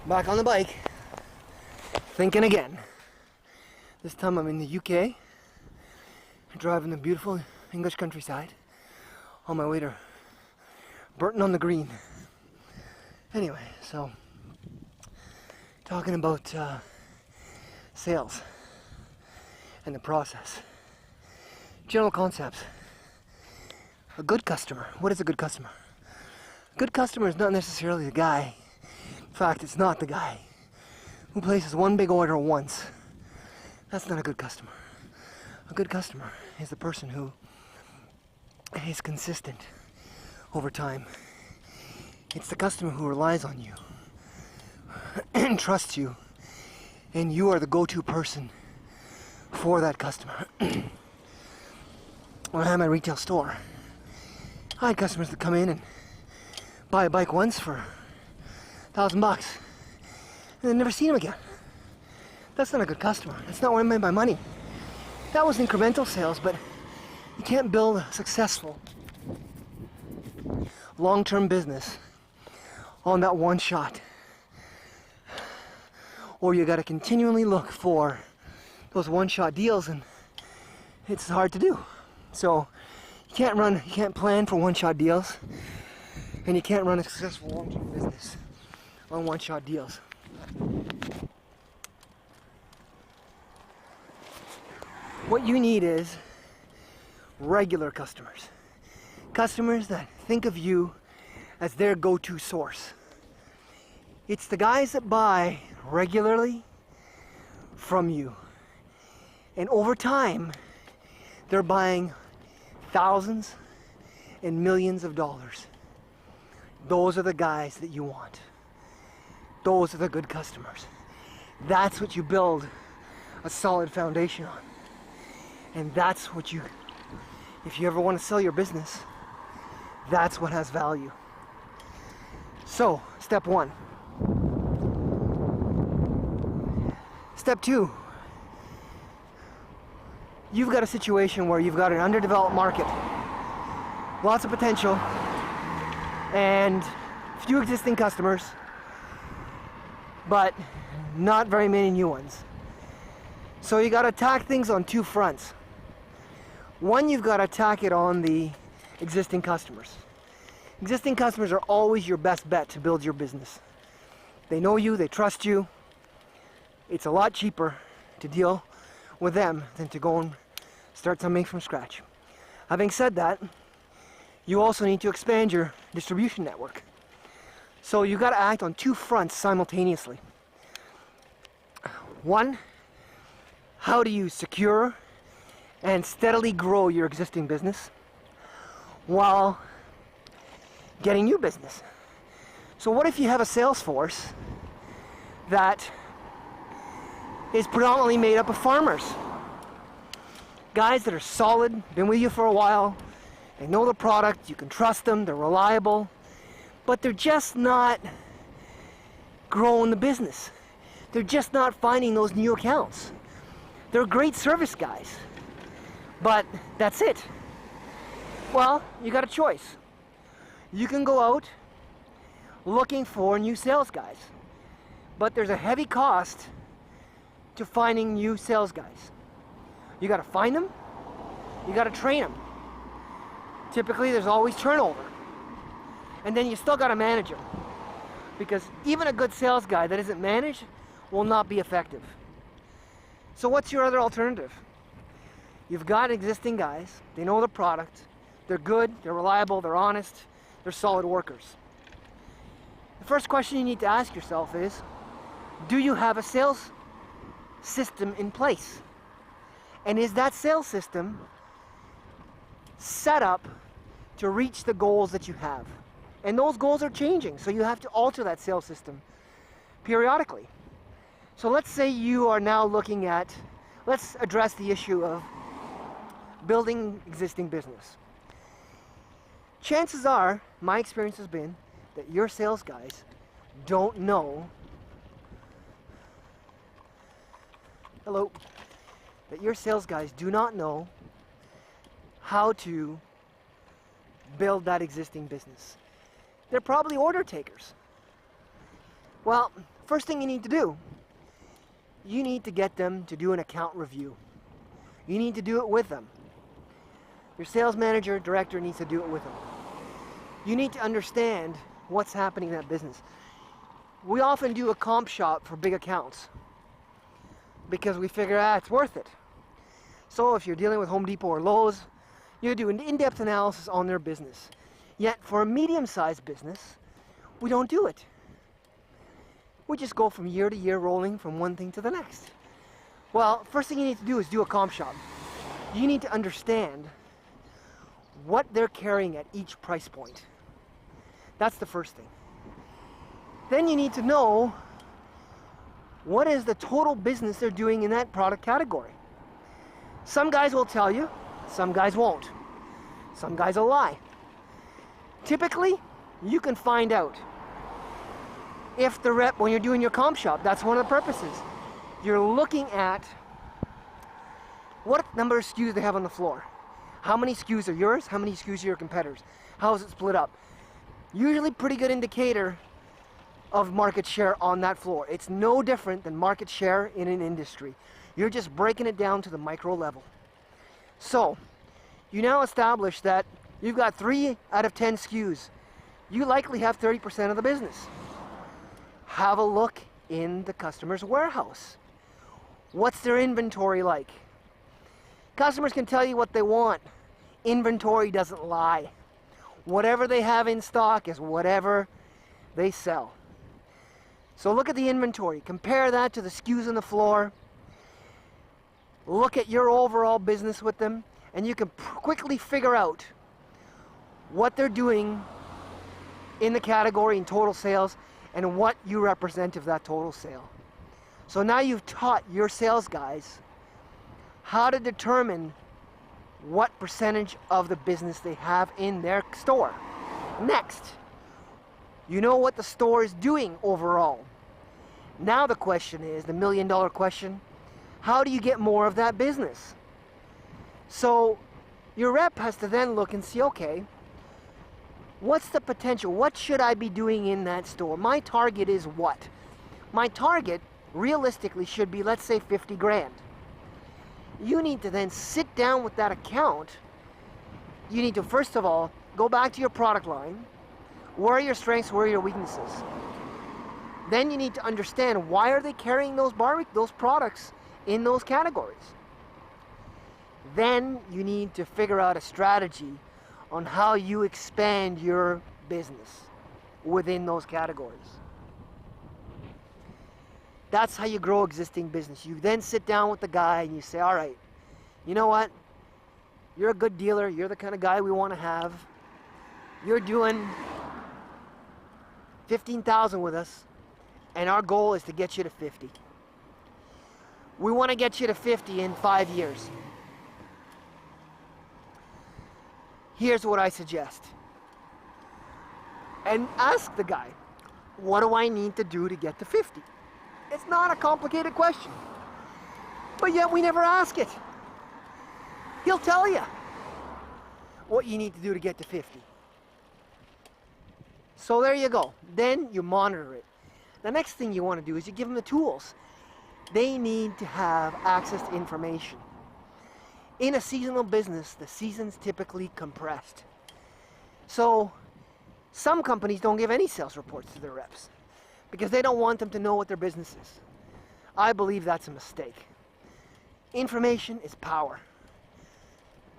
Back on the bike, thinking again. This time I'm in the UK, driving the beautiful English countryside on my way to Burton on the Green. Anyway, so talking about sales and the process. General concepts. A good customer. What is a good customer? A good customer is not necessarily the guy. In fact, it's not the guy who places one big order once. That's not a good customer. A good customer is the person who is consistent over time. It's the customer who relies on you and trusts you, and you are the go-to person for that customer. When I had my retail store, I had customers that come in and buy a bike once for $1,000 and then never seen them again. That's not a good customer. That's not what I meant by money. That was incremental sales, but you can't build a successful long-term business on that one shot. Or you got to continually look for those one-shot deals, and it's hard to do. So you can't plan for one-shot deals, and you can't run a successful long-term business on one-shot deals. What you need is regular customers. Customers that think of you as their go-to source. It's the guys that buy regularly from you. And over time, they're buying thousands and millions of dollars. Those are the guys that you want. Those are the good customers. That's what you build a solid foundation on. And that's what if you ever want to sell your business, that's what has value. So, step one. Step two. You've got a situation where you've got an underdeveloped market, lots of potential, and few existing customers, but not very many new ones. So you got to attack things on two fronts. One, you've got to attack it on the existing customers. Existing customers are always your best bet to build your business. They know you, they trust you. It's a lot cheaper to deal with them than to go and start something from scratch. Having said that, you also need to expand your distribution network. So you've got to act on two fronts simultaneously. One, how do you secure and steadily grow your existing business while getting new business? So what if you have a sales force that is predominantly made up of farmers? Guys that are solid, been with you for a while, they know the product, you can trust them, they're reliable, but they're just not growing the business. They're just not finding those new accounts. They're great service guys, but that's it. Well, you got a choice. You can go out looking for new sales guys, but there's a heavy cost to finding new sales guys. You got to find them, you got to train them. Typically there's always turnover, and then you still got to manage them, because even a good sales guy that isn't managed will not be effective. So what's your other alternative? You've got existing guys, they know the product, they're good, they're reliable, they're honest, they're solid workers. The first question you need to ask yourself is, do you have a sales system in place? And is that sales system set up to reach the goals that you have? And those goals are changing, so you have to alter that sales system periodically. So let's say you are now looking at, let's address the issue of building existing business. Chances are, my experience has been, that your sales guys don't know, that your sales guys do not know how to build that existing business. They're probably order takers. Well, First thing you need to do, you need to get them to do an account review. You need to do it with them. Your sales manager, director needs to do it with them. You need to understand what's happening in that business. We often do a comp shop for big accounts because we figure, it's worth it. So if you're dealing with Home Depot or Lowe's, you do an in-depth analysis on their business. Yet for a medium-sized business, we don't do it. We just go from year to year, rolling from one thing to the next. Well, first thing you need to do is do a comp shop. You need to understand what they're carrying at each price point. That's the first thing. Then you need to know what is the total business they're doing in that product category. Some guys will tell you, some guys won't. Some guys will lie. Typically, you can find out if the rep, when you're doing your comp shop, that's one of the purposes. You're looking at what number of SKUs they have on the floor. How many SKUs are yours? How many SKUs are your competitors? How is it split up? Usually pretty good indicator of market share on that floor. It's no different than market share in an industry. You're just breaking it down to the micro level. So, you now establish that you've got 3 out of 10 SKUs. You likely have 30% of the business. Have a look in the customer's warehouse. What's their inventory like? Customers can tell you what they want. Inventory doesn't lie. Whatever they have in stock is whatever they sell. So look at the inventory. Compare that to the SKUs on the floor. Look at your overall business with them, and you can quickly figure out what they're doing in the category in total sales and what you represent of that total sale. So now you've taught your sales guys how to determine what percentage of the business they have in their store. Next, you know what the store is doing overall. Now the question is, the million-dollar question, how do you get more of that business? So your rep has to then look and see, okay, what's the potential? What should I be doing in that store? My target is what? My target realistically should be, let's say, 50 grand. You need to then sit down with that account. You need to, first of all, go back to your product line. Where are your strengths? Where are your weaknesses? Then you need to understand, why are they carrying those products in those categories? Then you need to figure out a strategy on how you expand your business within those categories. That's how you grow existing business. You then sit down with the guy and you say, all right, you know what? You're a good dealer. You're the kind of guy we want to have. You're doing 15,000 with us, and our goal is to get you to 50. We want to get you to 50 in 5 years. Here's what I suggest. And ask the guy, what do I need to do to get to 50? It's not a complicated question. But yet we never ask it. He'll tell you what you need to do to get to 50. So there you go. Then you monitor it. The next thing you want to do is you give them the tools. They need to have access to information. In a seasonal business, the season's typically compressed. So some companies don't give any sales reports to their reps because they don't want them to know what their business is. I believe that's a mistake. Information is power.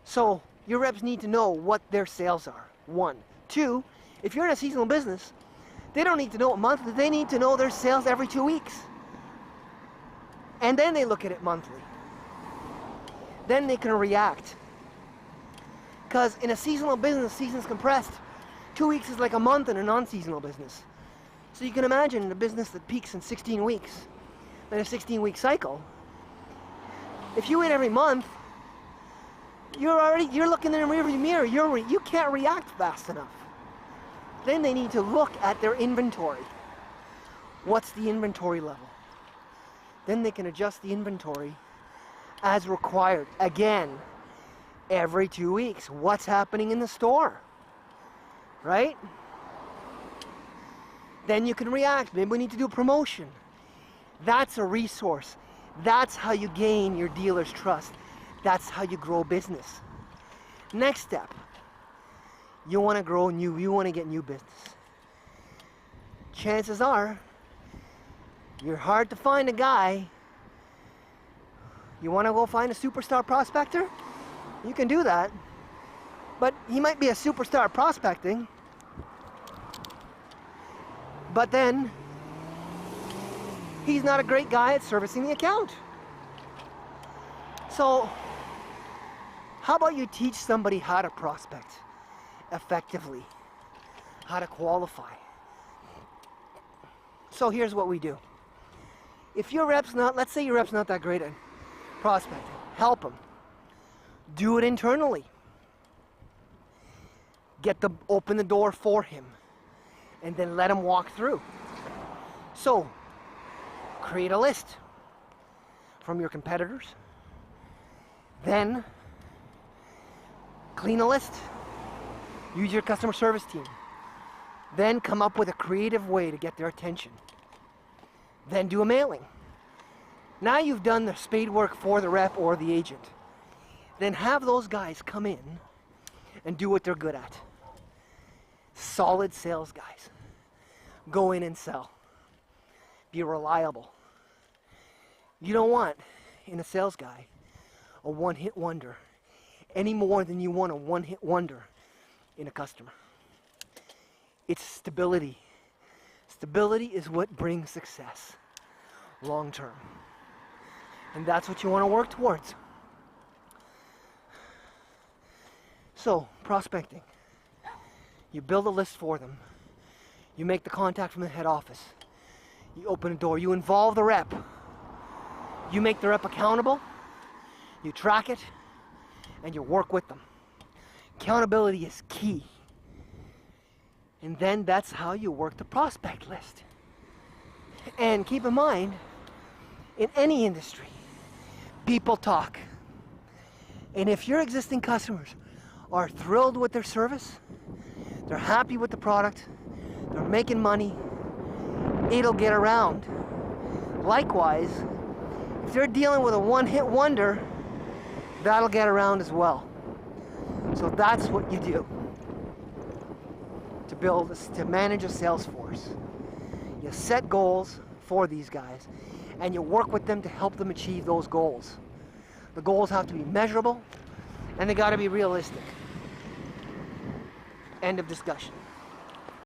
So your reps need to know what their sales are, 1. 2, if you're in a seasonal business, they don't need to know it monthly, they need to know their sales every 2 weeks. And then they look at it monthly. Then they can react. Because in a seasonal business, season's compressed. 2 weeks is like a month in a non-seasonal business. So you can imagine a business that peaks in 16 weeks, in a 16-week cycle. If you wait every month, you're looking in the rearview mirror. You can't react fast enough. Then they need to look at their inventory. What's the inventory level? Then they can adjust the inventory as required. Again, every 2 weeks. What's happening in the store? Right? Then you can react. Maybe we need to do a promotion. That's a resource. That's how you gain your dealer's trust. That's how you grow business. Next step, you want to grow new, you want to get new business. Chances are, you're hard to find a guy. You want to go find a superstar prospector? You can do that. But he might be a superstar prospecting, but then he's not a great guy at servicing the account. So, how about you teach somebody how to prospect effectively, how to qualify? So here's what we do. If your rep's not, let's say your rep's not that great at prospecting, help him. Do it internally. Open the door for him, and then let him walk through. So, create a list from your competitors, then clean a list, use your customer service team, then come up with a creative way to get their attention, then do a mailing. Now you've done the spade work for the rep or the agent. Then have those guys come in and do what they're good at. Solid sales guys. Go in and sell. Be reliable. You don't want, in a sales guy, a one-hit wonder any more than you want a one-hit wonder in a customer. It's stability. Stability is what brings success long term. And that's what you want to work towards. So, prospecting. You build a list for them. You make the contact from the head office. You open a door. You involve the rep. You make the rep accountable. You track it. And you work with them. Accountability is key. And then that's how you work the prospect list. And keep in mind, in any industry, people talk. And if your existing customers are thrilled with their service, they're happy with the product, they're making money, it'll get around. Likewise, if they're dealing with a one-hit wonder, that'll get around as well. So that's what you do to manage a sales force. You set goals for these guys, and you work with them to help them achieve those goals. The goals have to be measurable, and they got to be realistic. End of discussion.